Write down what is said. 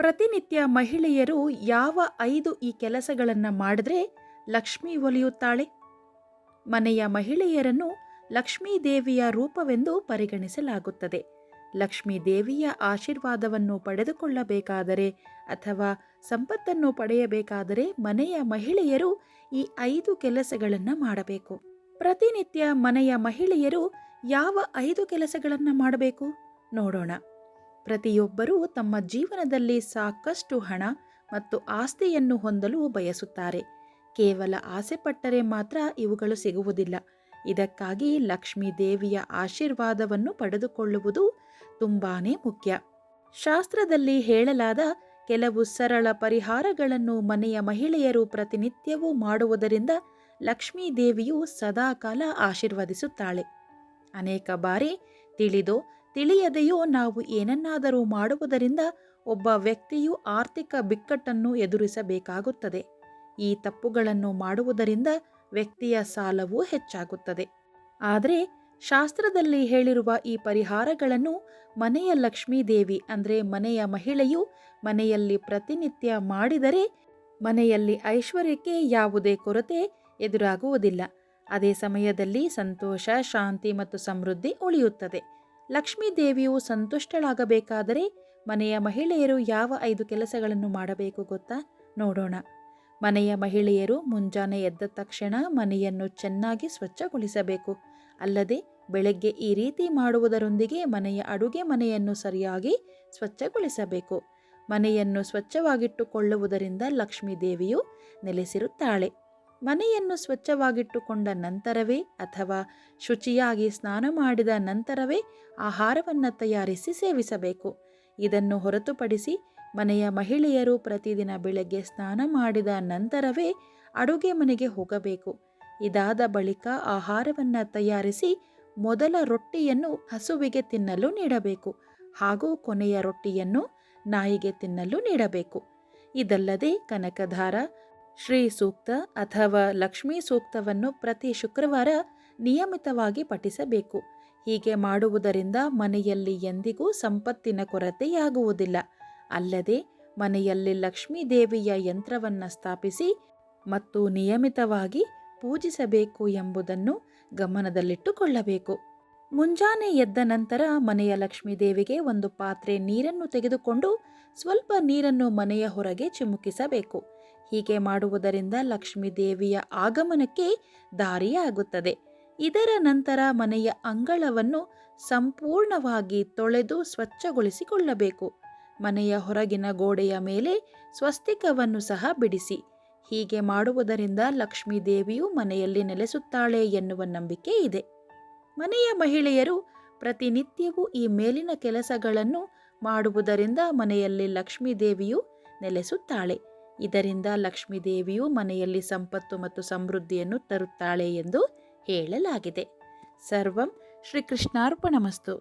ಪ್ರತಿನಿತ್ಯ ಮಹಿಳೆಯರು ಯಾವ 5 ಈ ಕೆಲಸಗಳನ್ನು ಮಾಡಿದ್ರೆ ಲಕ್ಷ್ಮಿ ಒಲಿಯುತ್ತಾಳೆ? ಮನೆಯ ಮಹಿಳೆಯರನ್ನು ಲಕ್ಷ್ಮೀ ದೇವಿಯ ರೂಪವೆಂದು ಪರಿಗಣಿಸಲಾಗುತ್ತದೆ. ಲಕ್ಷ್ಮೀ ದೇವಿಯ ಆಶೀರ್ವಾದವನ್ನು ಪಡೆದುಕೊಳ್ಳಬೇಕಾದರೆ ಅಥವಾ ಸಂಪತ್ತನ್ನು ಪಡೆಯಬೇಕಾದರೆ ಮನೆಯ ಮಹಿಳೆಯರು ಈ 5 ಕೆಲಸಗಳನ್ನು ಮಾಡಬೇಕು. ಪ್ರತಿನಿತ್ಯ ಮನೆಯ ಮಹಿಳೆಯರು ಯಾವ 5 ಕೆಲಸಗಳನ್ನು ಮಾಡಬೇಕು ನೋಡೋಣ. ಪ್ರತಿಯೊಬ್ಬರೂ ತಮ್ಮ ಜೀವನದಲ್ಲಿ ಸಾಕಷ್ಟು ಹಣ ಮತ್ತು ಆಸ್ತಿಯನ್ನು ಹೊಂದಲು ಬಯಸುತ್ತಾರೆ. ಕೇವಲ ಆಸೆ ಪಟ್ಟರೆ ಮಾತ್ರ ಇವುಗಳು ಸಿಗುವುದಿಲ್ಲ. ಇದಕ್ಕಾಗಿ ಲಕ್ಷ್ಮೀ ದೇವಿಯ ಆಶೀರ್ವಾದವನ್ನು ಪಡೆದುಕೊಳ್ಳುವುದು ತುಂಬಾನೇ ಮುಖ್ಯ. ಶಾಸ್ತ್ರದಲ್ಲಿ ಹೇಳಲಾದ ಕೆಲವು ಸರಳ ಪರಿಹಾರಗಳನ್ನು ಮನೆಯ ಮಹಿಳೆಯರು ಪ್ರತಿನಿತ್ಯವೂ ಮಾಡುವುದರಿಂದ ಲಕ್ಷ್ಮೀ ದೇವಿಯು ಸದಾಕಾಲ ಆಶೀರ್ವದಿಸುತ್ತಾಳೆ. ಅನೇಕ ಬಾರಿ ತಿಳಿದೋ ತಿಳಿಯದೆಯೋ ನಾವು ಏನನ್ನಾದರೂ ಮಾಡುವುದರಿಂದ ಒಬ್ಬ ವ್ಯಕ್ತಿಯು ಆರ್ಥಿಕ ಬಿಕ್ಕಟ್ಟನ್ನು ಎದುರಿಸಬೇಕಾಗುತ್ತದೆ. ಈ ತಪ್ಪುಗಳನ್ನು ಮಾಡುವುದರಿಂದ ವ್ಯಕ್ತಿಯ ಸಾಲವೂ ಹೆಚ್ಚಾಗುತ್ತದೆ. ಆದರೆ ಶಾಸ್ತ್ರದಲ್ಲಿ ಹೇಳಿರುವ ಈ ಪರಿಹಾರಗಳನ್ನು ಮನೆಯ ಲಕ್ಷ್ಮೀ ದೇವಿ ಅಂದರೆ ಮನೆಯ ಮಹಿಳೆಯು ಮನೆಯಲ್ಲಿ ಪ್ರತಿನಿತ್ಯ ಮಾಡಿದರೆ ಮನೆಯಲ್ಲಿ ಐಶ್ವರ್ಯಕ್ಕೆ ಯಾವುದೇ ಕೊರತೆ ಎದುರಾಗುವುದಿಲ್ಲ. ಅದೇ ಸಮಯದಲ್ಲಿ ಸಂತೋಷ, ಶಾಂತಿ ಮತ್ತು ಸಮೃದ್ಧಿ ಉಳಿಯುತ್ತದೆ. ಲಕ್ಷ್ಮೀ ದೇವಿಯು ಸಂತುಷ್ಟಳಾಗಬೇಕಾದರೆ ಮನೆಯ ಮಹಿಳೆಯರು ಯಾವ 5 ಕೆಲಸಗಳನ್ನು ಮಾಡಬೇಕು ಗೊತ್ತಾ? ನೋಡೋಣ. ಮನೆಯ ಮಹಿಳೆಯರು ಮುಂಜಾನೆ ಎದ್ದ ತಕ್ಷಣ ಮನೆಯನ್ನು ಚೆನ್ನಾಗಿ ಸ್ವಚ್ಛಗೊಳಿಸಬೇಕು. ಅಲ್ಲದೆ ಬೆಳಗ್ಗೆ ಈ ರೀತಿ ಮಾಡುವುದರೊಂದಿಗೆ ಮನೆಯ ಅಡುಗೆ ಮನೆಯನ್ನು ಸರಿಯಾಗಿ ಸ್ವಚ್ಛಗೊಳಿಸಬೇಕು. ಮನೆಯನ್ನು ಸ್ವಚ್ಛವಾಗಿಟ್ಟುಕೊಳ್ಳುವುದರಿಂದ ಲಕ್ಷ್ಮೀ ದೇವಿಯು ನೆಲೆಸಿರುತ್ತಾಳೆ. ಮನೆಯನ್ನು ಸ್ವಚ್ಛವಾಗಿಟ್ಟುಕೊಂಡ ನಂತರವೇ ಅಥವಾ ಶುಚಿಯಾಗಿ ಸ್ನಾನ ಮಾಡಿದ ನಂತರವೇ ಆಹಾರವನ್ನು ತಯಾರಿಸಿ ಸೇವಿಸಬೇಕು. ಇದನ್ನು ಹೊರತುಪಡಿಸಿ ಮನೆಯ ಮಹಿಳೆಯರು ಪ್ರತಿದಿನ ಬೆಳಗ್ಗೆ ಸ್ನಾನ ಮಾಡಿದ ನಂತರವೇ ಅಡುಗೆ ಮನೆಗೆ ಹೋಗಬೇಕು. ಇದಾದ ಬಳಿಕ ಆಹಾರವನ್ನು ತಯಾರಿಸಿ ಮೊದಲ ರೊಟ್ಟಿಯನ್ನು ಹಸುವಿಗೆ ತಿನ್ನಲು ನೀಡಬೇಕು ಹಾಗೂ ಕೊನೆಯ ರೊಟ್ಟಿಯನ್ನು ನಾಯಿಗೆ ತಿನ್ನಲು ನೀಡಬೇಕು. ಇದಲ್ಲದೆ ಕನಕಧಾರ, ಶ್ರೀ ಸೂಕ್ತ ಅಥವಾ ಲಕ್ಷ್ಮೀ ಸೂಕ್ತವನ್ನು ಪ್ರತಿ ಶುಕ್ರವಾರ ನಿಯಮಿತವಾಗಿ ಪಠಿಸಬೇಕು. ಹೀಗೆ ಮಾಡುವುದರಿಂದ ಮನೆಯಲ್ಲಿ ಎಂದಿಗೂ ಸಂಪತ್ತಿನ ಕೊರತೆಯಾಗುವುದಿಲ್ಲ. ಅಲ್ಲದೆ ಮನೆಯಲ್ಲಿ ಲಕ್ಷ್ಮೀ ದೇವಿಯ ಯಂತ್ರವನ್ನು ಸ್ಥಾಪಿಸಿ ಮತ್ತು ನಿಯಮಿತವಾಗಿ ಪೂಜಿಸಬೇಕು ಎಂಬುದನ್ನು ಗಮನದಲ್ಲಿಟ್ಟುಕೊಳ್ಳಬೇಕು. ಮುಂಜಾನೆ ಎದ್ದ ನಂತರ ಮನೆಯ ಲಕ್ಷ್ಮೀ ದೇವಿಗೆ ಒಂದು ಪಾತ್ರೆ ನೀರನ್ನು ತೆಗೆದುಕೊಂಡು ಸ್ವಲ್ಪ ನೀರನ್ನು ಮನೆಯ ಹೊರಗೆ ಚಿಮುಕಿಸಬೇಕು. ಹೀಗೆ ಮಾಡುವುದರಿಂದ ಲಕ್ಷ್ಮೀ ದೇವಿಯ ಆಗಮನಕ್ಕೆ ದಾರಿಯಾಗುತ್ತದೆ. ಇದರ ನಂತರ ಮನೆಯ ಅಂಗಳವನ್ನು ಸಂಪೂರ್ಣವಾಗಿ ತೊಳೆದು ಸ್ವಚ್ಛಗೊಳಿಸಿಕೊಳ್ಳಬೇಕು. ಮನೆಯ ಹೊರಗಿನ ಗೋಡೆಯ ಮೇಲೆ ಸ್ವಸ್ತಿಕವನ್ನು ಸಹ ಬಿಡಿಸಿ. ಹೀಗೆ ಮಾಡುವುದರಿಂದ ಲಕ್ಷ್ಮೀ ದೇವಿಯು ಮನೆಯಲ್ಲಿ ನೆಲೆಸುತ್ತಾಳೆ ಎನ್ನುವ ನಂಬಿಕೆ ಇದೆ. ಮನೆಯ ಮಹಿಳೆಯರು ಪ್ರತಿನಿತ್ಯವೂ ಈ ಮೇಲಿನ ಕೆಲಸಗಳನ್ನು ಮಾಡುವುದರಿಂದ ಮನೆಯಲ್ಲಿ ಲಕ್ಷ್ಮೀ ದೇವಿಯು ನೆಲೆಸುತ್ತಾಳೆ. ಇದರಿಂದ ಲಕ್ಷ್ಮೀ ದೇವಿಯು ಮನೆಯಲ್ಲಿ ಸಂಪತ್ತು ಮತ್ತು ಸಮೃದ್ಧಿಯನ್ನು ತರುತ್ತಾಳೆ ಎಂದು ಹೇಳಲಾಗಿದೆ. ಸರ್ವಂ ಶ್ರೀಕೃಷ್ಣಾರ್ಪಣಮಸ್ತು.